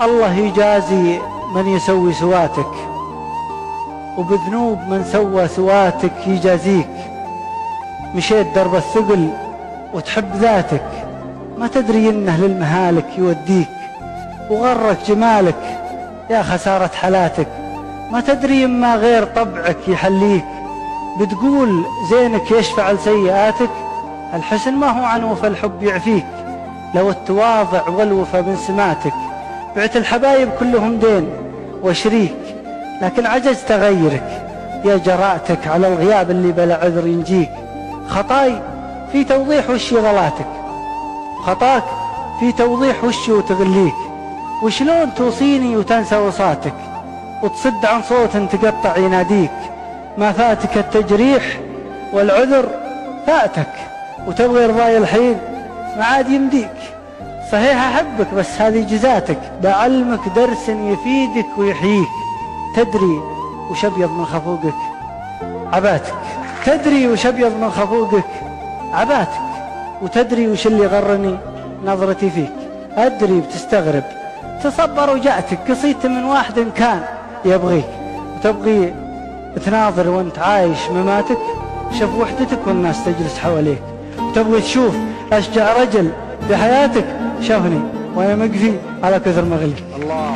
الله يجازي من يسوي سواتك، وبذنوب من سوى سواتك يجازيك. مشيت درب الثقل وتحب ذاتك، ما تدري إنه للمهالك يوديك. وغرك جمالك يا خسارة حالاتك، ما تدري إما غير طبعك يحليك. بتقول زينك يشفع لسيئاتك، الحسن ما هو عن وفى الحب يعفيك. لو التواضع والوفى من سماتك، بعت الحبايب كلهم دين وشريك. لكن عجزت أغيرك يا جرأتك على الغياب اللي بلا عذر ينجيك. خطاي في توضيح وشي غلاتك، خطاك في توضيح وشي وتغليك. وشلون توصيني وتنسى وصاتك، وتصد عن صوت تقطع يناديك. ما فاتك التجريح والعذر فاتك، وتبغي رضاي الحين ما عاد يمديك. صحيح أحبك بس هذه جزاتك، بعلمك درس يفيدك ويحييك. تدري وش أبيض من خفوقك عباتك، تدري وش أبيض من خفوقك عباتك. وتدري وش اللي غرني نظرتي فيك. أدري بتستغرب تصبر وجأتك، قصيت من واحد كان يبغيك. وتبغي تناظر وانت عايش مماتك، شوف وحدتك والناس تجلس حواليك. وتبغي تشوف أشجع رجل في حياتك، شافني وأنا مقفي على كثر مغلي. الله.